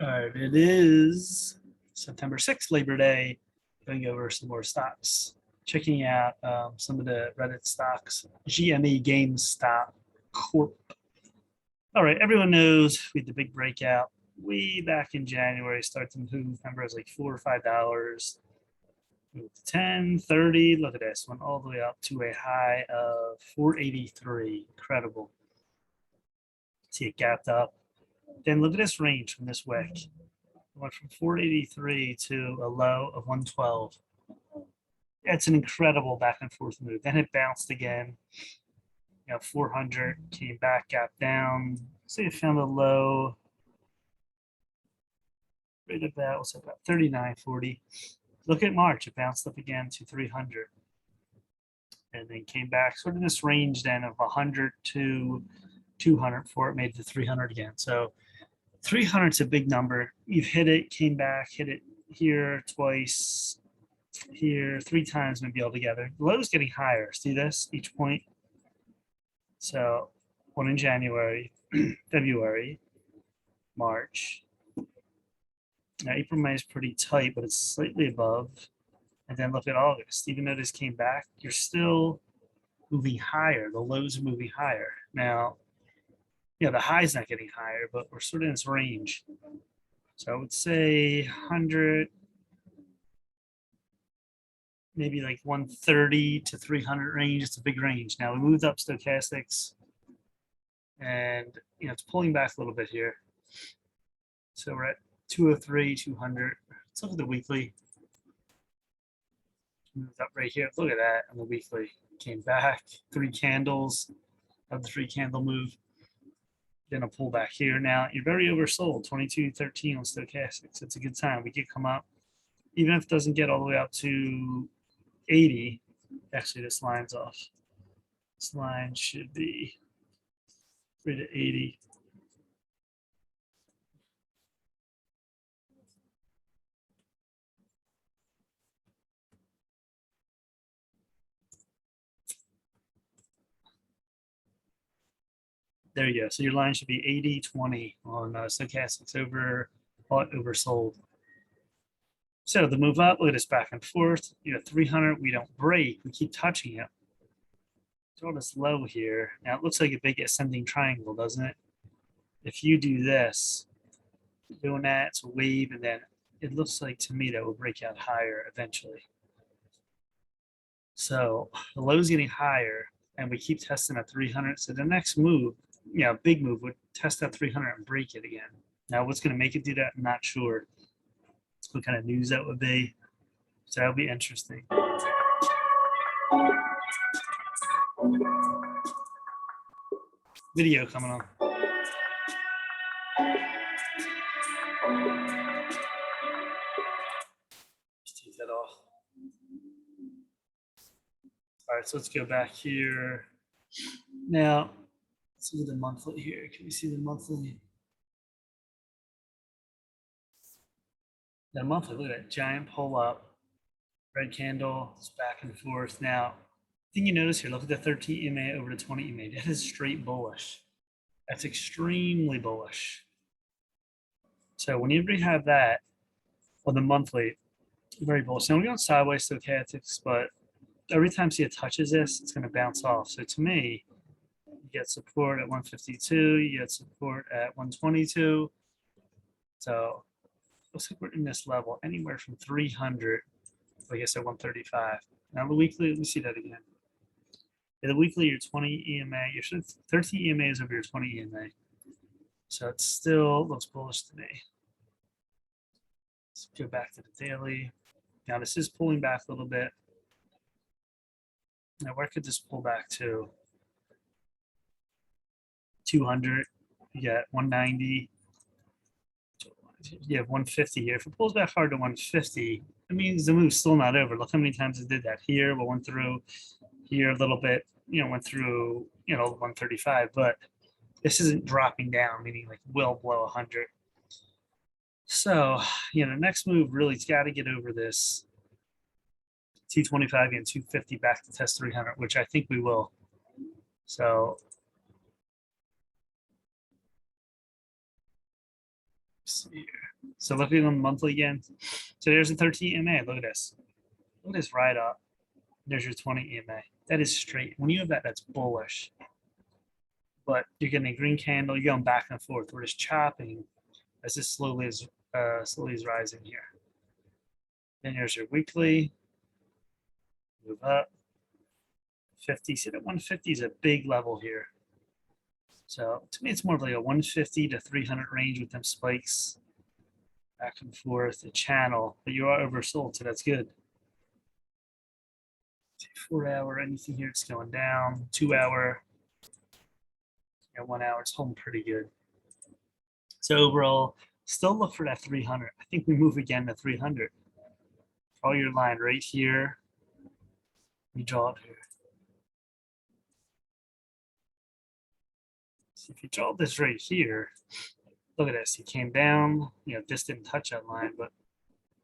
All right, it is September 6th, Labor Day. Going over some more stocks, checking out some of the Reddit stocks. GME GameStop Corp. All right, everyone knows we had the big breakout way back in January. Start to move. Remember, it was like $4 or $5. Moved to 10, 30. Look at this one, all the way up to a high of 483. Incredible. See it gapped up. Then look at this range from this wick. Went from 483 to a low of 112. It's an incredible back and forth move. Then it bounced again. 400 came back, gap down. So it found a low right about what's about 39.40. Look at March. It bounced up again to 300, and then came back sort of this range then of 100 to 200 before it made the 300 again. So 300 is a big number. You've hit it, came back, hit it here twice, here 3 times maybe altogether. The low is getting higher. See this each point? So one in January, February, March. Now April, May is pretty tight, but it's slightly above. And then look at August. Even though this came back, you're still moving higher. The lows are moving higher. Now, the high's not getting higher, but we're sort of in this range. So I would say 100, maybe like 130 to 300 range. It's a big range. Now we moved up stochastics, and it's pulling back a little bit here. So we're at 203, 200. Let's look at the weekly. Moved up right here. Look at that on the weekly. Came back 3 candles of the 3-candle move. Then a pullback here. Now you're very oversold. 22.13 on stochastics. It's a good time. We could come up, even if it doesn't get all the way up to 80. Actually, this line's off. This line should be right at 80. There you go. So your line should be 80-20 on stochastics bought, oversold. So the move up, look at this back and forth. 300, we don't break. We keep touching it. So this low here. Now it looks like a big ascending triangle, doesn't it? If you do this, doing that, it's a wave, and then it looks like to me that will break out higher eventually. So the low is getting higher, and we keep testing at 300. So the next move, big move would test that 300 and break it again. Now, what's going to make it do that? I'm not sure. What kind of news that would be. So that'll be interesting. Video coming on. Let's take that off. All right, so let's go back here. Now, let's look at the monthly here. Can we see the monthly? The monthly, look at that giant pull up, red candle, it's back and forth. Now, thing you notice here, look at the 13 EMA over the 20 EMA. That is straight bullish. That's extremely bullish. So whenever you have that on the monthly, very bullish. Now we're going sideways stochastics, but every time see it touches this, it's going to bounce off. So to me, you get support at 152, you get support at 122. So looks like we're in this level anywhere from 300, like I said, 135. Now the weekly, let me see that again. The weekly, your 20 EMA, your 13 EMA is over your 20 EMA. So it still looks bullish to me. Let's go back to the daily. Now this is pulling back a little bit. Now where could this pull back to? 200, you get 190. You have 150 here. If it pulls back hard to 150, it means the move's still not over. Look how many times it did that here. We went through here a little bit, went through, 135, but this isn't dropping down, meaning like well below 100. So, the next move really's got to get over this 225 and 250 back to test 300, which I think we will. So See here. So looking on the monthly again. So there's a 13 EMA. Look at this. Look at this right up. There's your 20 EMA. That is straight. When you have that, that's bullish. But you're getting a green candle. You're going back and forth. We're just chopping as this slowly is rising here. Then there's your weekly. Move up. 50. See that 150 is a big level here. So to me, it's more of like a 150 to 300 range with them spikes back and forth. A channel, but you are oversold, so that's good. 4 hour, anything here, it's going down. 2 hour, and 1 hour, it's holding pretty good. So overall, still look for that 300. I think we move again to 300. Draw your line right here. We draw it here. So if you draw this right here, look at this. He came down. You know, this didn't touch that line, but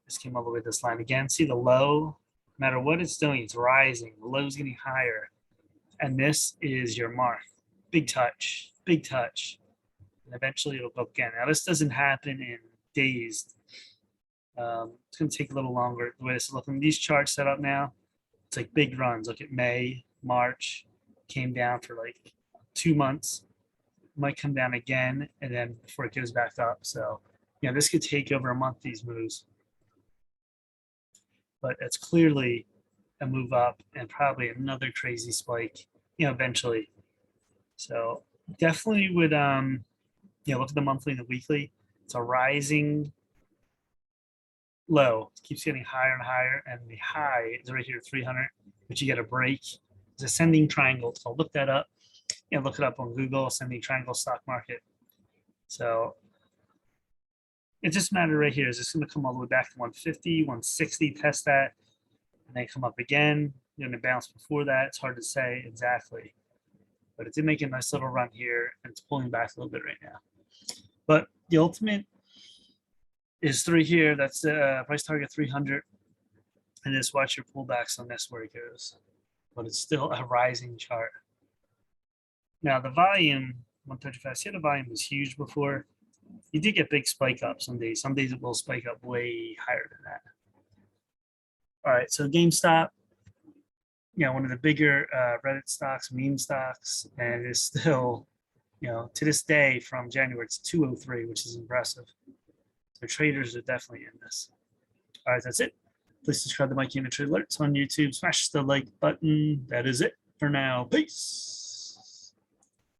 this came all the way to this line again. See the low? No matter what it's doing, it's rising. The low is getting higher. And this is your mark. Big touch, big touch. And eventually it'll go again. Now, this doesn't happen in days. It's going to take a little longer. The way this is looking, these charts set up now, it's like big runs. Look at May, March, came down for like 2 months. Might come down again, and then before it goes back up. So, you know, this could take over a month, these moves. But it's clearly a move up and probably another crazy spike, you know, eventually. So definitely would, you know, look at the monthly and the weekly. It's a rising low. It keeps getting higher and higher, and the high is right here, 300, but you get a break. It's ascending triangle. So look that up. You know, look it up on Google, ascending triangle stock market. So it just matters right here. Is this going to come all the way back to 150, 160, test that, and then come up again? You're going to bounce before that. It's hard to say exactly. But it did make a nice little run here, and it's pulling back a little bit right now. But the ultimate is 3 here. That's the price target 300. And just watch your pullbacks on this where it goes. But it's still a rising chart. Now the volume, 135, see the volume was huge before. You did get big spike up some days. Some days it will spike up way higher than that. All right, so GameStop, you know, one of the bigger Reddit stocks, meme stocks, and it's still, you know, to this day from January, it's 203, which is impressive. So traders are definitely in this. All right, that's it. Please subscribe to Mike Gamer Trade Alerts on YouTube. Smash the like button. That is it for now. Peace.